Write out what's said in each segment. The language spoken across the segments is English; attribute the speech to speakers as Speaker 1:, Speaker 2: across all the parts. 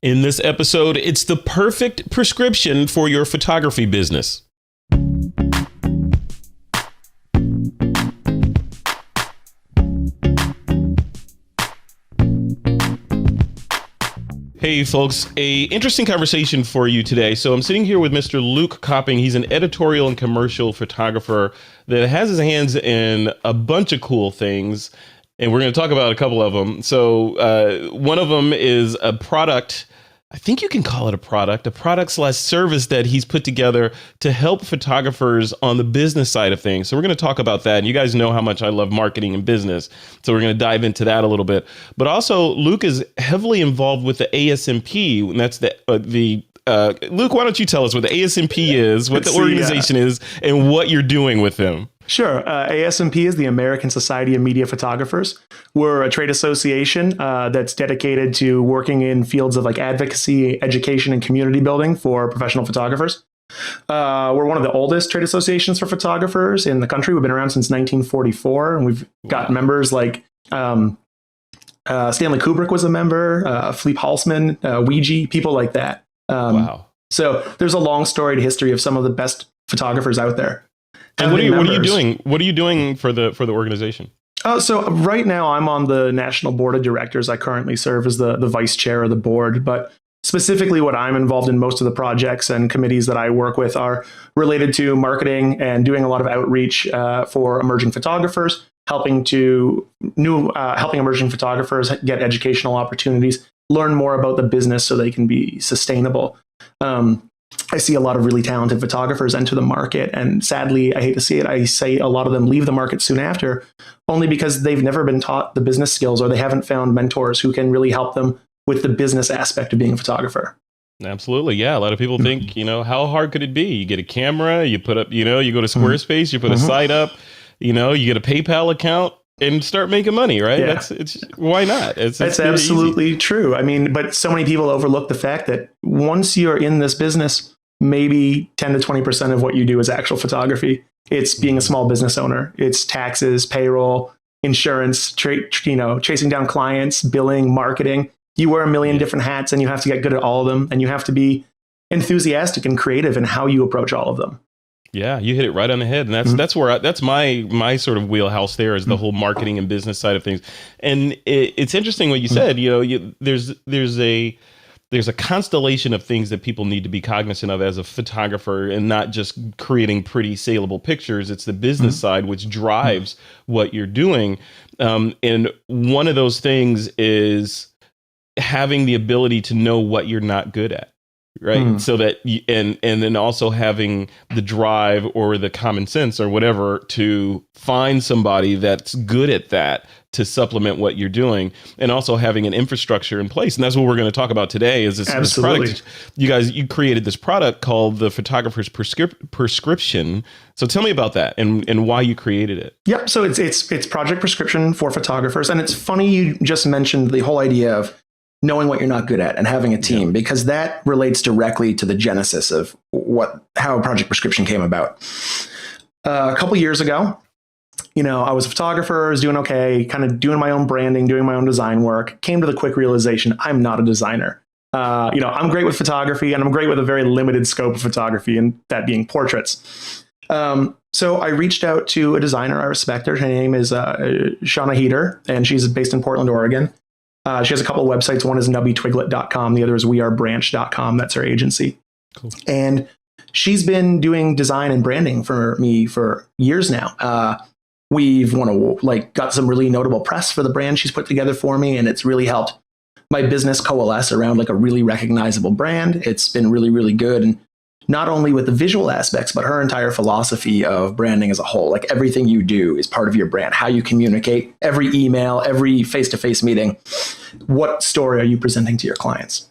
Speaker 1: In this episode, it's the perfect prescription for your photography business. Hey folks, a interesting conversation for you today. So I'm sitting here with Mr. Luke Copping. He's an editorial and commercial photographer that has his hands in a bunch of cool things. And we're going to talk about a couple of them. So one of them is a product. I think you can call it a product/service that he's put together to help photographers on the business side of things. So we're going to talk about that. And you guys know how much I love marketing and business. So we're going to dive into that a little bit. But also, Luke is heavily involved with the ASMP. And that's Luke, why don't you tell us what the ASMP is, what the organization is, and what you're doing with them?
Speaker 2: Sure. ASMP is the American Society of Media Photographers. We're a trade association that's dedicated to working in fields of like advocacy, education, and community building for professional photographers. We're one of the oldest trade associations for photographers in the country. We've been around since 1944, and we've got members like Stanley Kubrick was a member, Philippe Halsman, Ouija, people like that.
Speaker 1: Wow.
Speaker 2: So there's a long storied history of some of the best photographers out there.
Speaker 1: And what are you doing? What are you doing for the organization?
Speaker 2: So right now I'm on the national board of directors. I currently serve as the vice chair of the board, but specifically what I'm involved in, most of the projects and committees that I work with are related to marketing and doing a lot of outreach for emerging photographers, helping emerging photographers get educational opportunities, learn more about the business so they can be sustainable. I see a lot of really talented photographers enter the market, and sadly, I hate to see it, I say a lot of them leave the market soon after, only because they've never been taught the business skills or they haven't found mentors who can really help them with the business aspect of being a photographer.
Speaker 1: Absolutely. Yeah. A lot of people think, how hard could it be? You get a camera, you put up, you go to Squarespace, you put a site up, you get a PayPal account and start making money, right?
Speaker 2: Yeah.
Speaker 1: Why not? It's
Speaker 2: absolutely true. I mean, but so many people overlook the fact that once you're in this business, maybe 10 to 20% of what you do is actual photography. It's being a small business owner. It's taxes, payroll, insurance, chasing down clients, billing, marketing. You wear a million different hats and you have to get good at all of them. And you have to be enthusiastic and creative in how you approach all of them.
Speaker 1: Yeah, you hit it right on the head, and that's where that's my sort of wheelhouse. There is the whole marketing and business side of things, and it's interesting what you said. There's a constellation of things that people need to be cognizant of as a photographer, and not just creating pretty saleable pictures. It's the business side which drives what you're doing, and one of those things is having the ability to know what you're not good at. Right. So that and then also having the drive or the common sense or whatever to find somebody that's good at that to supplement what you're doing, and also having an infrastructure in place. And that's what we're going to talk about today is this product. You created this product called the Photographer's Prescription. So tell me about that and why you created it.
Speaker 2: Yep. So it's Project Prescription for photographers. And it's funny you just mentioned the whole idea of knowing what you're not good at and having a team, because that relates directly to the genesis of how Project Prescription came about. A couple years ago, I was a photographer, I was doing okay, kind of doing my own branding, doing my own design work, came to the quick realization, I'm not a designer. I'm great with photography, and I'm great with a very limited scope of photography, and that being portraits. So I reached out to a designer I respect. Her name is Shauna Heater, and she's based in Portland, Oregon. She has a couple of websites. One is nubbitwiglet.com. The other is wearebranch.com. That's her agency. Cool. And she's been doing design and branding for me for years now. We've got some really notable press for the brand she's put together for me, and it's really helped my business coalesce around like a really recognizable brand. It's been really, really good. And not only with the visual aspects, but her entire philosophy of branding as a whole. Like everything you do is part of your brand. How you communicate, every email, every face-to-face meeting. What story are you presenting to your clients?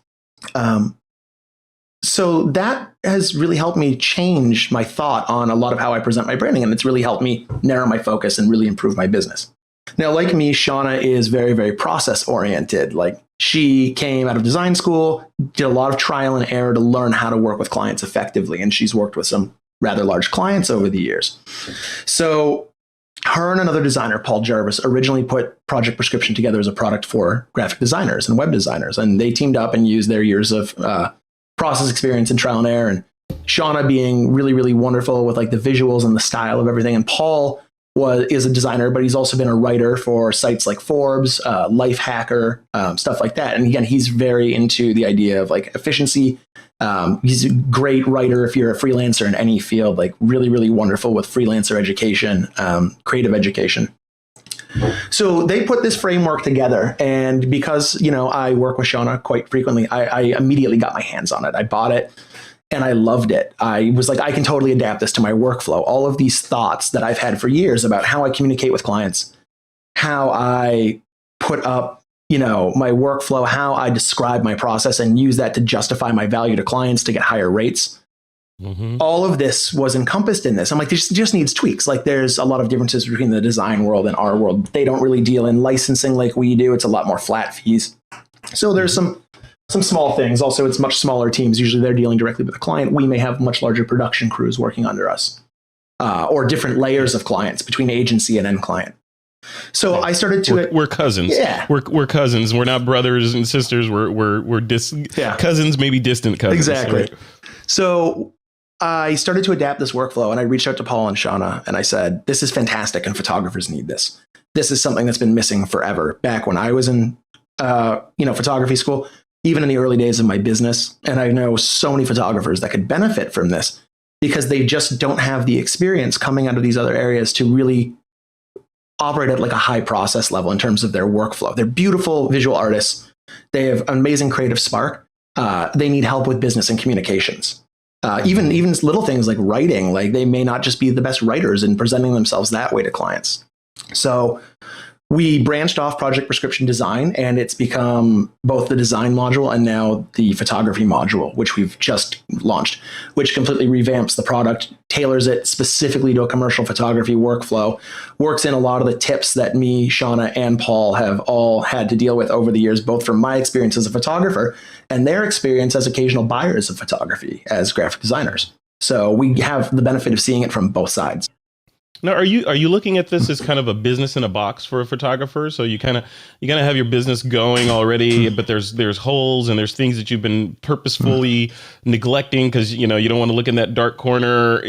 Speaker 2: So that has really helped me change my thought on a lot of how I present my branding. And it's really helped me narrow my focus and really improve my business. Now, like me, Shauna is very, very process oriented. Like she came out of design school, did a lot of trial and error to learn how to work with clients effectively. And she's worked with some rather large clients over the years. So her and another designer, Paul Jarvis, originally put Project Prescription together as a product for graphic designers and web designers. And they teamed up and used their years of process experience and trial and error. And Shauna being really, really wonderful with like the visuals and the style of everything. And Paul is a designer, but he's also been a writer for sites like Forbes, Life Hacker, stuff like that. And again, he's very into the idea of like efficiency. He's a great writer if you're a freelancer in any field, like really, really wonderful with freelancer education, creative education. So they put this framework together. And because, I work with Shauna quite frequently, I immediately got my hands on it. I bought it. And I loved it. I was like, I can totally adapt this to my workflow. All of these thoughts that I've had for years about how I communicate with clients, how I put up, my workflow, how I describe my process and use that to justify my value to clients to get higher rates. Mm-hmm. All of this was encompassed in this. I'm like, this just needs tweaks. Like there's a lot of differences between the design world and our world. They don't really deal in licensing like we do. It's a lot more flat fees. So there's some small things. Also, it's much smaller teams. Usually they're dealing directly with the client. We may have much larger production crews working under us, or different layers of clients between agency and end client. So I started to...
Speaker 1: We're cousins.
Speaker 2: Yeah.
Speaker 1: We're cousins. We're not brothers and sisters. We're cousins, maybe distant cousins.
Speaker 2: Exactly.
Speaker 1: Right?
Speaker 2: So I started to adapt this workflow, and I reached out to Paul and Shauna, and I said, this is fantastic, and photographers need this. This is something that's been missing forever. Back when I was in photography school, even in the early days of my business. And I know so many photographers that could benefit from this because they just don't have the experience coming out of these other areas to really operate at like a high process level in terms of their workflow. They're beautiful visual artists. They have amazing creative spark. They need help with business and communications. Even little things like writing, like they may not just be the best writers in presenting themselves that way to clients. So we branched off Project Prescription Design, and it's become both the design module and now the photography module, which we've just launched, which completely revamps the product, tailors it specifically to a commercial photography workflow, works in a lot of the tips that me, Shauna, and Paul have all had to deal with over the years, both from my experience as a photographer and their experience as occasional buyers of photography as graphic designers. So we have the benefit of seeing it from both sides.
Speaker 1: Now, are you looking at this as kind of a business in a box for a photographer? So you kind of have your business going already, but there's holes and there's things that you've been purposefully neglecting because you don't want to look in that dark corner,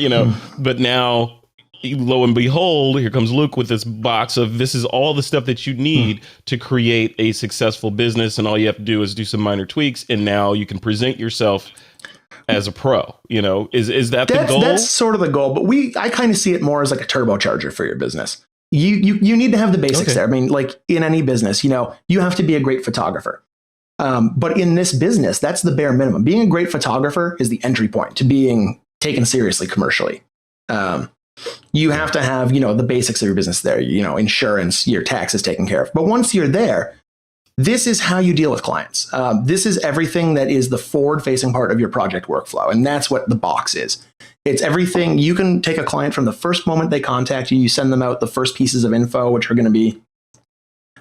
Speaker 1: But now, lo and behold, here comes Luke with this box of this is all the stuff that you need to create a successful business, and all you have to do is do some minor tweaks, and now you can present yourself as a pro. Is that the goal?
Speaker 2: That's sort of the goal, but I kind of see it more as like a turbocharger for your business. You need to have the basics there. I mean, like in any business, you have to be a great photographer. But in this business, that's the bare minimum. Being a great photographer is the entry point to being taken seriously commercially. You have to have, the basics of your business there, insurance, your taxes taken care of. But once you're there, this is how you deal with clients. This is everything that is the forward-facing part of your project workflow. And that's what the box is. It's everything. You can take a client from the first moment they contact you. You send them out the first pieces of info, which are going to be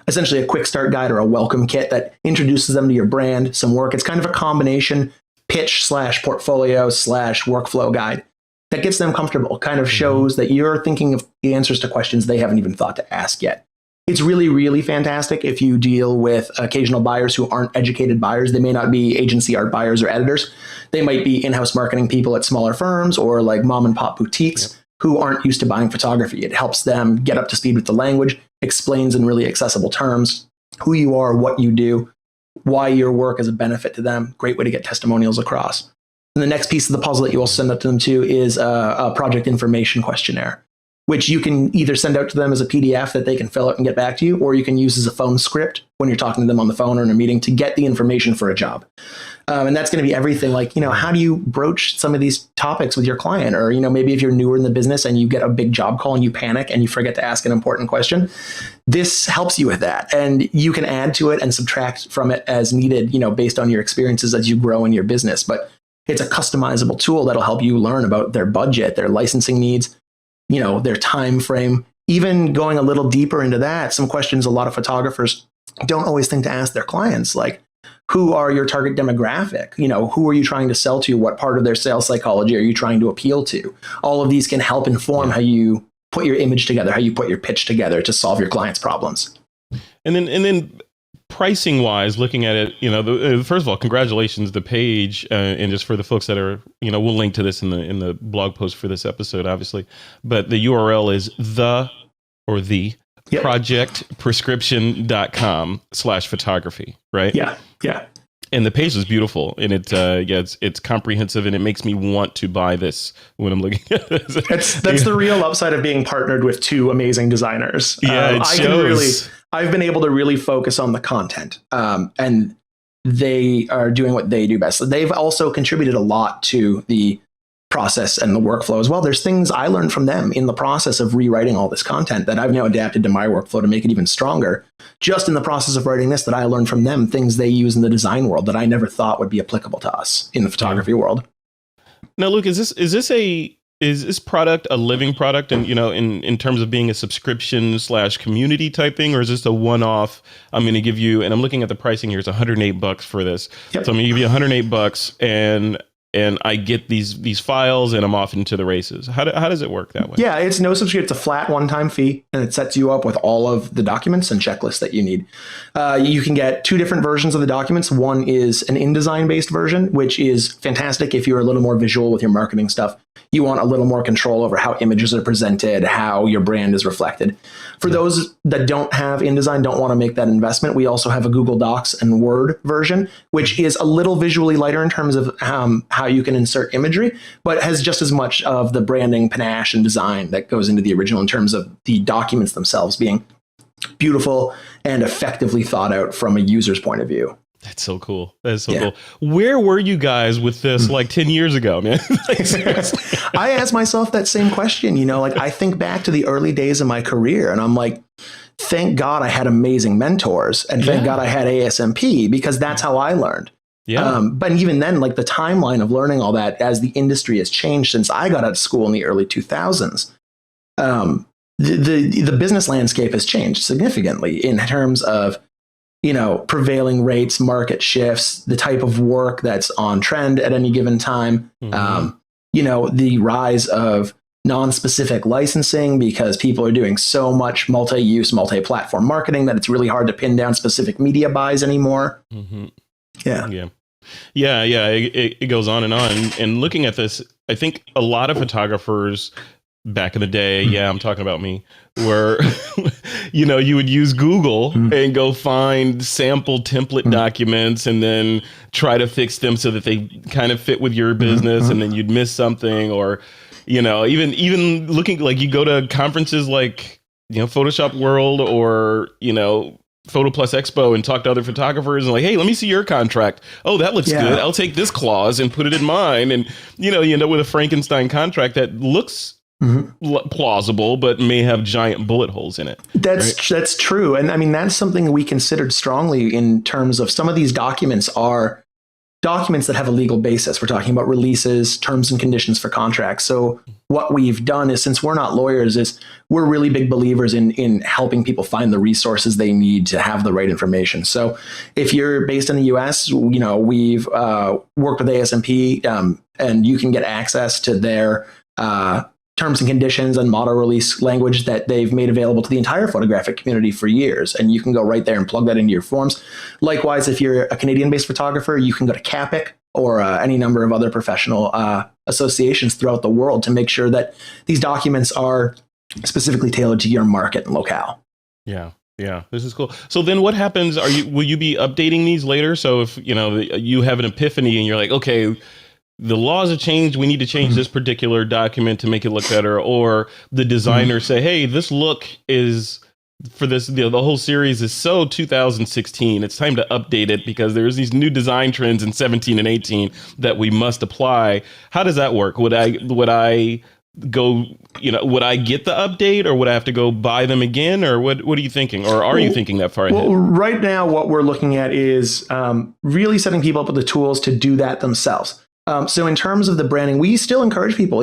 Speaker 2: essentially a quick start guide or a welcome kit that introduces them to your brand, some work. It's kind of a combination pitch / portfolio / workflow guide that gets them comfortable, kind of shows that you're thinking of the answers to questions they haven't even thought to ask yet. It's really, really fantastic if you deal with occasional buyers who aren't educated buyers. They may not be agency art buyers or editors. They might be in-house marketing people at smaller firms or like mom and pop boutiques who aren't used to buying photography. It helps them get up to speed with the language, explains in really accessible terms who you are, what you do, why your work is a benefit to them. Great way to get testimonials across. And the next piece of the puzzle that you will send out to them to is a project information questionnaire, which you can either send out to them as a PDF that they can fill out and get back to you, or you can use as a phone script when you're talking to them on the phone or in a meeting to get the information for a job. And that's going to be everything like, how do you broach some of these topics with your client? Or, maybe if you're newer in the business and you get a big job call and you panic and you forget to ask an important question, this helps you with that. And you can add to it and subtract from it as needed, based on your experiences as you grow in your business. But it's a customizable tool that'll help you learn about their budget, their licensing needs, their time frame. Even going a little deeper into that, some questions a lot of photographers don't always think to ask their clients, like, who are your target demographic? Who are you trying to sell to? What part of their sales psychology are you trying to appeal to? All of these can help inform how you put your image together, how you put your pitch together to solve your clients' problems.
Speaker 1: And then pricing wise, looking at it, first of all, congratulations, the page, and just for the folks that are, we'll link to this in the blog post for this episode, obviously, but the URL is the projectprescription.com/photography, right?
Speaker 2: Yeah.
Speaker 1: And the page is beautiful, and it's comprehensive, and it makes me want to buy this when I'm looking at this.
Speaker 2: That's the real upside of being partnered with two amazing designers.
Speaker 1: Yeah, it shows.
Speaker 2: I've been able to really focus on the content, and they are doing what they do best. They've also contributed a lot to the process and the workflow as well. There's things I learned from them in the process of rewriting all this content that I've now adapted to my workflow to make it even stronger. Just in the process of writing this, that I learned from them, things they use in the design world that I never thought would be applicable to us in the photography world.
Speaker 1: Now, Luke, is this product a living product, and in terms of being a subscription / community type thing, or is this a one-off? I'm going to give you, and I'm looking at the pricing here, it's $108 for this.
Speaker 2: Yep.
Speaker 1: So I'm going to give you $108 and I get these files and I'm off into the races. How does it work that way?
Speaker 2: Yeah, it's no subscription. It's a flat one-time fee, and it sets you up with all of the documents and checklists that you need. You can get two different versions of the documents. One is an InDesign based version, which is fantastic if you're a little more visual with your marketing stuff. You want a little more control over how images are presented, how your brand is reflected. For those that don't have InDesign, don't want to make that investment, we also have a Google Docs and Word version, which is a little visually lighter in terms of how you can insert imagery, but has just as much of the branding, panache, and design that goes into the original in terms of the documents themselves being beautiful and effectively thought out from a user's point of view.
Speaker 1: That's so cool. That's so cool. Where were you guys with this like 10 years ago, man? Seriously.
Speaker 2: I asked myself that same question. I think back to the early days of my career, and I'm like, thank God I had amazing mentors, and thank God I had ASMP, because that's how I learned.
Speaker 1: Yeah.
Speaker 2: But even then, like the timeline of learning all that as the industry has changed since I got out of school in the early 2000s, the business landscape has changed significantly in terms of prevailing rates, market shifts, the type of work that's on trend at any given time. Mm-hmm. The rise of non-specific licensing, because people are doing so much multi-use, multi-platform marketing that it's really hard to pin down specific media buys anymore.
Speaker 1: Mm-hmm.
Speaker 2: Yeah.
Speaker 1: It goes on and on. And looking at this, I think a lot of photographers back in the day, I'm talking about me, where you would use Google and go find sample template documents and then try to fix them so that they kind of fit with your business, and then you'd miss something, or even looking, like you go to conferences like Photoshop World or Photo Plus Expo and talk to other photographers and like, hey, let me see your contract. Oh, that looks good. I'll take this clause and put it in mine, and you end up with a Frankenstein contract that looks plausible, but may have giant bullet holes in it.
Speaker 2: That's true. And I mean, that's something we considered strongly in terms of some of these documents are documents that have a legal basis. We're talking about releases, terms and conditions for contracts. So what we've done is, since we're not lawyers, is we're really big believers in helping people find the resources they need to have the right information. So if you're based in the US, we've worked with ASMP, and you can get access to their terms and conditions and model release language that they've made available to the entire photographic community for years. And you can go right there and plug that into your forms. Likewise, if you're a Canadian-based photographer, you can go to CAPIC or any number of other professional associations throughout the world to make sure that these documents are specifically tailored to your market and locale.
Speaker 1: Yeah, this is cool. So then what happens? Will you be updating these later? So if, you have an epiphany and you're like, okay, the laws have changed, we need to change this particular document to make it look better, or the designers say, hey, this look is for this, the whole series is so 2016, it's time to update it because there's these new design trends in 17 and 18 that we must apply. How does that work? Would I go, would I get the update, or would I have to go buy them again, or what are you thinking, or are you thinking that far ahead?
Speaker 2: Well, right now what we're looking at is really setting people up with the tools to do that themselves. So in terms of the branding, we still encourage people,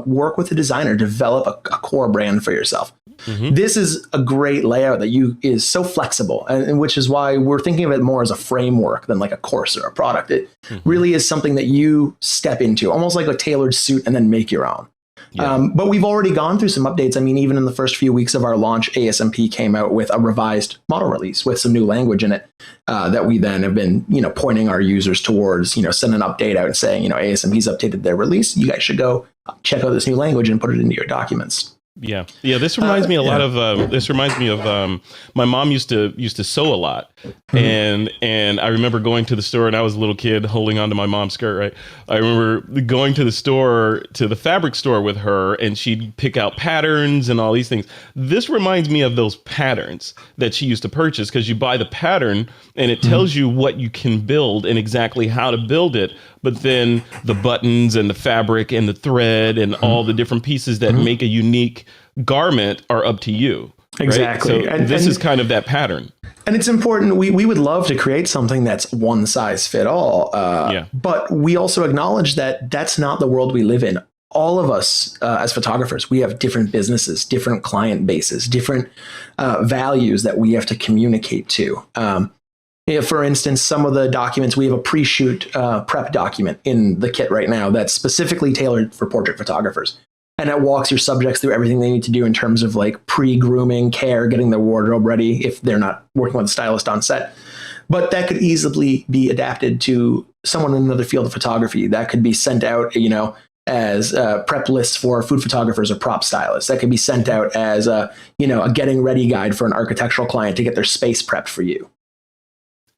Speaker 2: work with a designer, develop a core brand for yourself. Mm-hmm. This is a great layout that is so flexible, and which is why we're thinking of it more as a framework than like a course or a product. It really is something that you step into, almost like a tailored suit, and then make your own. But we've already gone through some updates. I mean, even in the first few weeks of our launch, ASMP came out with a revised model release with some new language in it that we then have been, pointing our users towards, send an update out and saying, ASMP's updated their release. You guys should go check out this new language and put it into your documents.
Speaker 1: Yeah. This reminds me a lot of. My mom used to sew a lot, and I remember going to the store, and I was a little kid holding onto my mom's skirt. Right. I remember going to the store, to the fabric store with her, and she'd pick out patterns and all these things. This reminds me of those patterns that she used to purchase, because you buy the pattern and it tells you what you can build and exactly how to build it. But then the buttons and the fabric and the thread and all the different pieces that make a unique garment are up to you.
Speaker 2: Exactly.
Speaker 1: Right? So this is kind of that pattern.
Speaker 2: And it's important. We would love to create something that's one size fit all. But we also acknowledge that that's not the world we live in. All of us as photographers, we have different businesses, different client bases, different values that we have to communicate to. For instance, some of the documents, we have a pre-shoot prep document in the kit right now that's specifically tailored for portrait photographers. And it walks your subjects through everything they need to do in terms of like pre-grooming, care, getting their wardrobe ready if they're not working with a stylist on set. But that could easily be adapted to someone in another field of photography. That could be sent out, as prep lists for food photographers or prop stylists. That could be sent out as a getting ready guide for an architectural client to get their space prepped for you.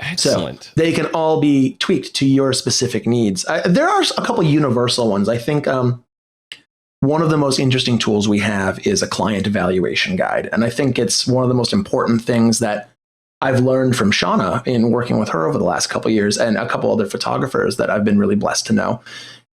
Speaker 1: Excellent.
Speaker 2: So they can all be tweaked to your specific needs. There are a couple universal ones. I think one of the most interesting tools we have is a client evaluation guide. And I think it's one of the most important things that I've learned from Shauna in working with her over the last couple of years, and a couple other photographers that I've been really blessed to know,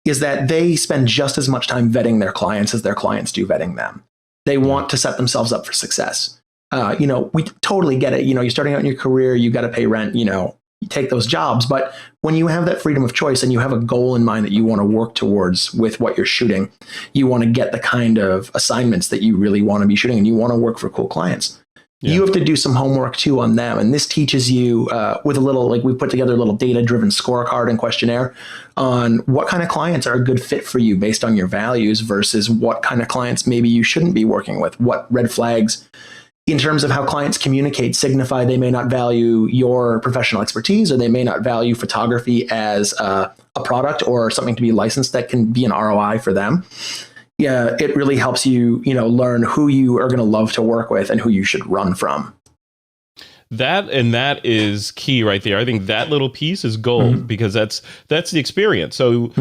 Speaker 2: is that they spend just as much time vetting their clients as their clients do vetting them. They want to set themselves up for success. We totally get it. You're starting out in your career, you got to pay rent, you take those jobs. But when you have that freedom of choice and you have a goal in mind that you want to work towards with what you're shooting, you want to get the kind of assignments that you really want to be shooting, and you want to work for cool clients. Yeah. You have to do some homework too on them. And this teaches you with a little, we put together a little data-driven scorecard and questionnaire on what kind of clients are a good fit for you based on your values versus what kind of clients maybe you shouldn't be working with. What red flags in terms of how clients communicate signify they may not value your professional expertise, or they may not value photography as a product or something to be licensed that can be an ROI for them. Yeah, it really helps you, learn who you are going to love to work with and who you should run from.
Speaker 1: That is key right there. I think that little piece is gold, because that's the experience. So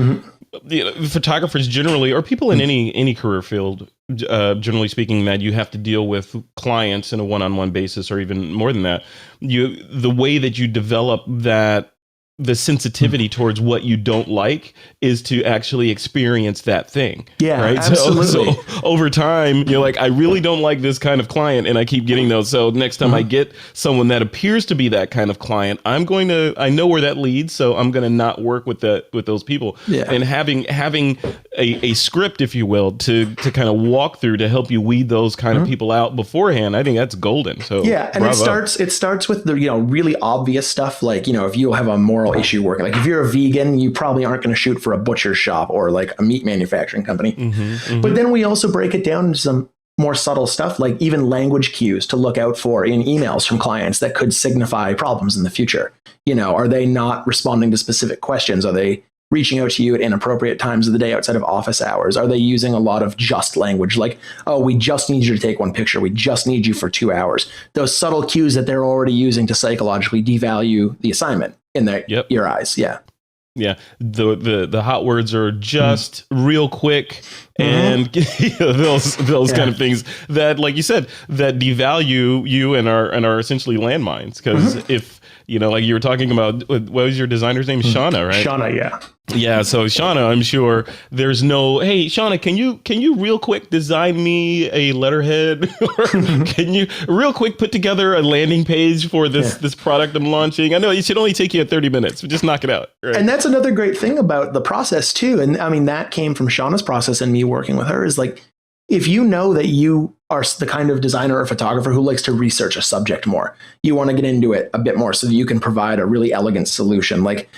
Speaker 1: photographers generally, or people in any career field, generally speaking, that you have to deal with clients in a one-on-one basis, or even more than that. The way that you develop the sensitivity towards what you don't like is to actually experience that thing. Yeah, right.
Speaker 2: Absolutely.
Speaker 1: So over time, you're like, I really don't like this kind of client, and I keep getting those. So next time I get someone that appears to be that kind of client, I know where that leads. So I'm going to not work with those people. Yeah. And having a script, if you will, to kind of walk through to help you weed those kind of people out beforehand, I think that's golden. So
Speaker 2: yeah, and bravo. It starts with the really obvious stuff, like if you have a moral issue working, like if you're a vegan, you probably aren't going to shoot for a butcher shop or like a meat manufacturing company. But then we also break it down into some more subtle stuff, like even language cues to look out for in emails from clients that could signify problems in the future. Are they not responding to specific questions? Are they reaching out to you at inappropriate times of the day outside of office hours? Are they using a lot of just language, like, oh, we just need you to take one picture, we just need you for 2 hours? Those subtle cues that they're already using to psychologically devalue the assignment in your eyes. Yeah.
Speaker 1: Yeah. The hot words are just real quick, and those kind of things that, like you said, that devalue you and are essentially landmines. Because if, like you were talking about, what was your designer's name? Shauna, right?
Speaker 2: Shauna, yeah.
Speaker 1: Yeah, so Shauna, I'm sure there's no, hey, Shauna, can you real quick design me a letterhead? Or can you real quick put together a landing page for this product I'm launching? I know it should only take you 30 minutes, but just knock it out. Right?
Speaker 2: And that's another great thing about the process too. And I mean, that came from Shauna's process and me working with her, is like, if you know that you are the kind of designer or photographer who likes to research a subject more, you want to get into it a bit more so that you can provide a really elegant solution. Like,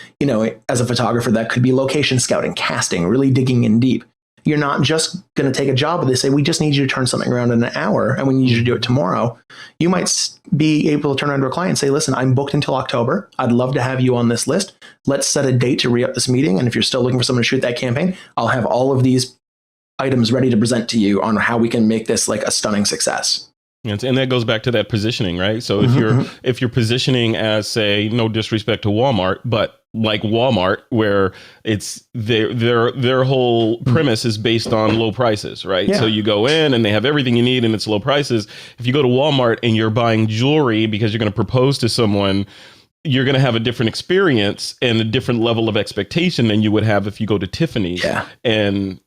Speaker 2: as a photographer, that could be location scouting, casting, really digging in deep. you're not just going to take a job where they say, we just need you to turn something around in an hour and we need you to do it tomorrow. You might be able to turn around to a client and say, listen, I'm booked until October. I'd love to have you on this list. Let's set a date to re-up this meeting. And if you're still looking for someone to shoot that campaign, I'll have all of these items ready to present to you on how we can make this like a stunning success.
Speaker 1: And that goes back to that positioning, right? So if you're positioning as, say, no disrespect to Walmart, but like Walmart, where it's their whole premise is based on low prices, right?
Speaker 2: Yeah.
Speaker 1: So you go in and they have everything you need and it's low prices. If you go to Walmart and you're buying jewelry because you're going to propose to someone, you're going to have a different experience and a different level of expectation than you would have if you go to Tiffany, and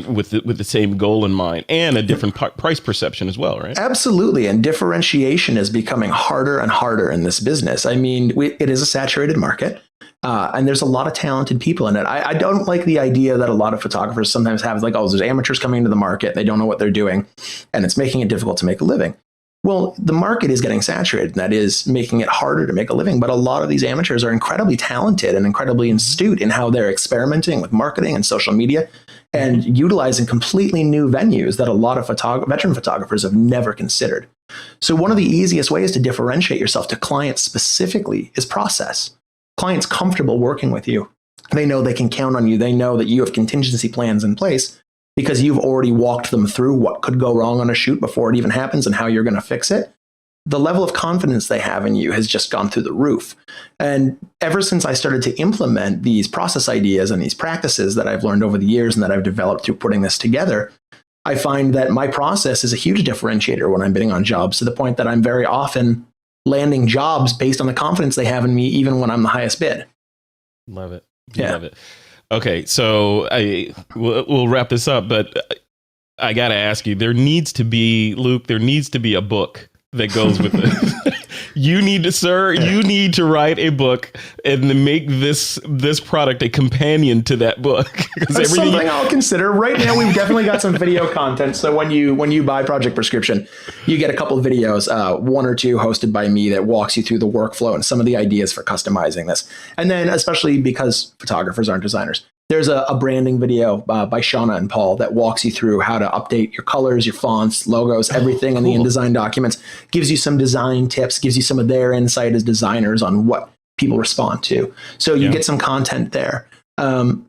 Speaker 1: with the same goal in mind, and a different price perception as well, right?
Speaker 2: Absolutely. And differentiation is becoming harder and harder in this business. I mean, it is a saturated market. And there's a lot of talented people in it. I don't like the idea that a lot of photographers sometimes have, like, oh, there's amateurs coming into the market. They don't know what they're doing, and it's making it difficult to make a living. Well, the market is getting saturated, and that is making it harder to make a living. But a lot of these amateurs are incredibly talented and incredibly astute in how they're experimenting with marketing and social media and utilizing completely new venues that a lot of veteran photographers have never considered. So one of the easiest ways to differentiate yourself to clients specifically is process. Clients comfortable working with you. They know they can count on you. They know that you have contingency plans in place, because you've already walked them through what could go wrong on a shoot before it even happens and how you're going to fix it. The level of confidence they have in you has just gone through the roof. And ever since I started to implement these process ideas and these practices that I've learned over the years and that I've developed through putting this together, I find that my process is a huge differentiator when I'm bidding on jobs, to the point that I'm very often landing jobs based on the confidence they have in me, even when I'm the highest bid.
Speaker 1: Love it.
Speaker 2: Yeah.
Speaker 1: Love it. Okay, so we'll wrap this up, but I got to ask you, there needs to be a book that goes with it. You need to write a book and make this product a companion to that book.
Speaker 2: That's something I'll consider. Right now, we've definitely got some video content. So when you buy Project Prescription, you get a couple of videos, one or two hosted by me, that walks you through the workflow and some of the ideas for customizing this. And then, especially because photographers aren't designers, there's a branding video by Shauna and Paul that walks you through how to update your colors, your fonts, logos, everything in the InDesign documents, gives you some design tips, gives you some of their insight as designers on what people respond to. So you get some content there. But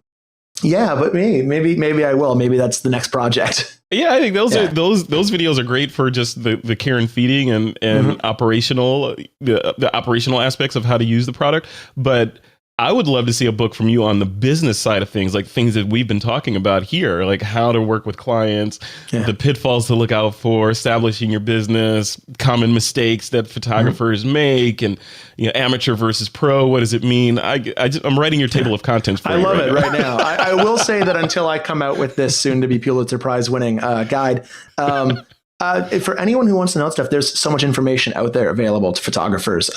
Speaker 2: maybe I will. Maybe that's the next project.
Speaker 1: Yeah, I think those videos are great for just the care and feeding and operational the operational aspects of how to use the product. But I would love to see a book from you on the business side of things, like things that we've been talking about here, like how to work with clients, the pitfalls to look out for, establishing your business, common mistakes that photographers make, and amateur versus pro. What does it mean? I'm writing your table of contents for you. I love it right now.
Speaker 2: I will say that until I come out with this soon to be Pulitzer Prize winning guide, for anyone who wants to know stuff, there's so much information out there available to photographers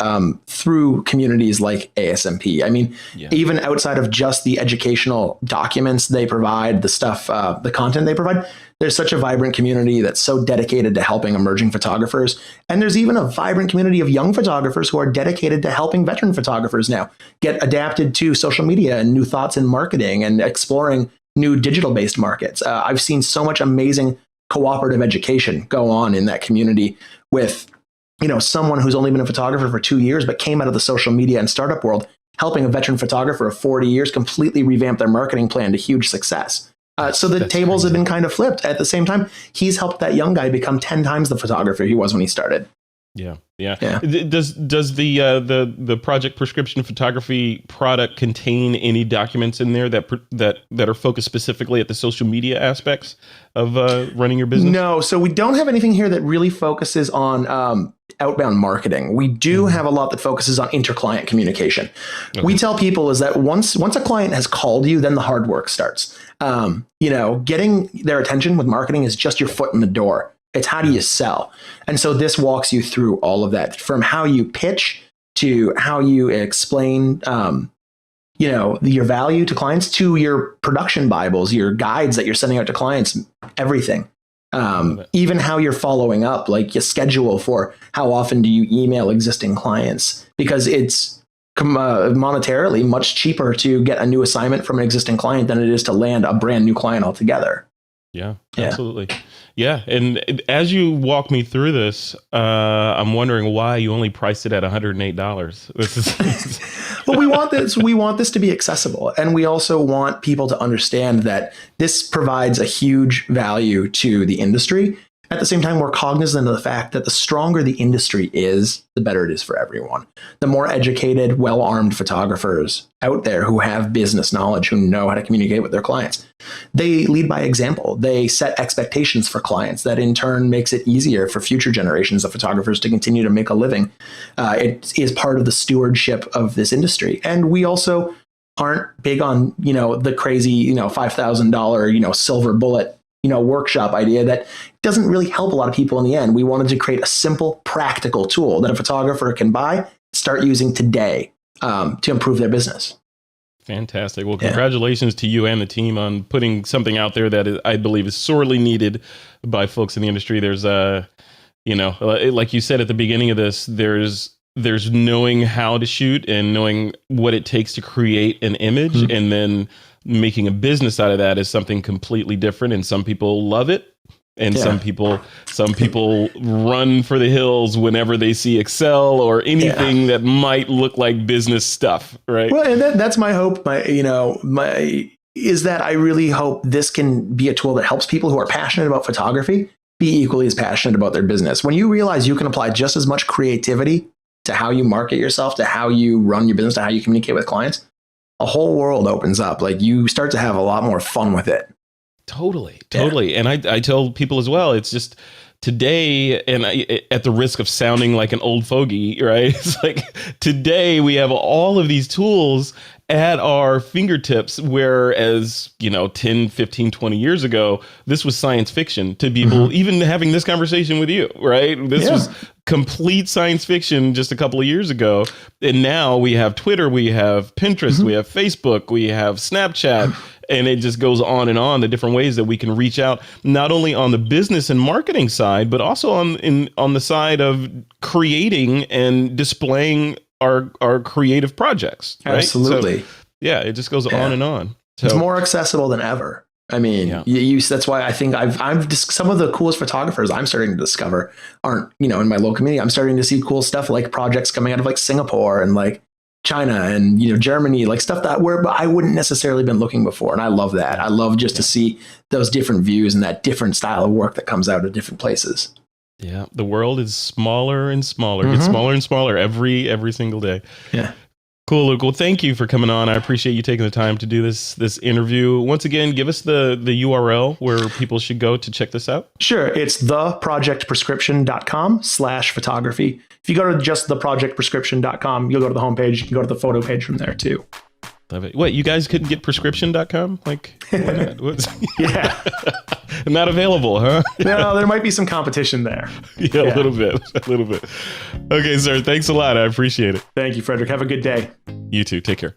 Speaker 2: through communities like ASMP. I mean, even outside of just the educational documents they provide, the content they provide, there's such a vibrant community that's so dedicated to helping emerging photographers. And there's even a vibrant community of young photographers who are dedicated to helping veteran photographers now get adapted to social media and new thoughts in marketing and exploring new digital-based markets. I've seen so much amazing cooperative education go on in that community with, someone who's only been a photographer for 2 years, but came out of the social media and startup world, helping a veteran photographer of 40 years completely revamp their marketing plan to huge success. So the tables have been kind of flipped. At the same time, he's helped that young guy become 10 times the photographer he was when he started.
Speaker 1: Yeah. Does the Project Prescription Photography product contain any documents in there that are focused specifically at the social media aspects of running your business? No. So we don't have anything here that really focuses on outbound marketing. We do have a lot that focuses on inter-client communication. Okay. We tell people is that once a client has called you, then the hard work starts. Getting their attention with marketing is just your foot in the door. It's how do you sell? And so this walks you through all of that, from how you pitch to how you explain, your value to clients, to your production Bibles, your guides that you're sending out to clients, everything. Even how you're following up, like your schedule for how often do you email existing clients, because it's monetarily much cheaper to get a new assignment from an existing client than it is to land a brand new client altogether. Yeah, absolutely. Yeah. And as you walk me through this, I'm wondering why you only priced it at $108. This is
Speaker 2: Well, we want this to be accessible. And we also want people to understand that this provides a huge value to the industry. At the same time, we're cognizant of the fact that the stronger the industry is, the better it is for everyone. The more educated, well-armed photographers out there who have business knowledge, who know how to communicate with their clients, they lead by example. They set expectations for clients that in turn makes it easier for future generations of photographers to continue to make a living. It is part of the stewardship of this industry. And we also aren't big on, the crazy, $5,000, silver bullet workshop idea that doesn't really help a lot of people in the end. We wanted to create a simple, practical tool that a photographer can buy, start using today to improve their business.
Speaker 1: Fantastic. Well, congratulations to you and the team on putting something out there that I believe is sorely needed by folks in the industry. There's like you said at the beginning of this, there's knowing how to shoot and knowing what it takes to create an image, and then making a business out of that is something completely different. And some people love it. And some people run for the hills whenever they see Excel or anything that might look like business stuff. Right.
Speaker 2: Well, and that's my hope. Is that I really hope this can be a tool that helps people who are passionate about photography be equally as passionate about their business. When you realize you can apply just as much creativity to how you market yourself, to how you run your business, to how you communicate with clients, a whole world opens up. Like, you start to have a lot more fun with it.
Speaker 1: Totally. Yeah. And I tell people as well, it's just today, and at the risk of sounding like an old fogey, right? It's like today we have all of these tools at our fingertips, whereas, 10, 15, 20 years ago, this was science fiction to people, even having this conversation with you, right? This was complete science fiction just a couple of years ago. And now we have Twitter, we have Pinterest, we have Facebook, we have Snapchat, and it just goes on, the different ways that we can reach out, not only on the business and marketing side, but also on the side of creating and displaying our creative projects. Right?
Speaker 2: Absolutely.
Speaker 1: So, it just goes on and on. So,
Speaker 2: it's more accessible than ever. I mean, that's why I think I've just, some of the coolest photographers I'm starting to discover aren't, in my local community. I'm starting to see cool stuff like projects coming out of like Singapore and like China and, Germany, like stuff that where I wouldn't necessarily been looking before. And I love that. I love just to see those different views and that different style of work that comes out of different places.
Speaker 1: Yeah. The world is smaller and smaller. It's smaller and smaller every single day. Yeah. Cool, Luke. Well, thank you for coming on. I appreciate you taking the time to do this interview. Once again, give us the URL where people should go to check this out. Sure. It's theprojectprescription.com/photography. If you go to just theprojectprescription.com, you'll go to the homepage. You can go to the photo page from there too. Love it. What, you guys couldn't get prescription.com? Like, why not? Yeah. Not available, huh? No, there might be some competition there. Yeah, a little bit. Okay, sir. Thanks a lot. I appreciate it. Thank you, Frederick. Have a good day. You too. Take care.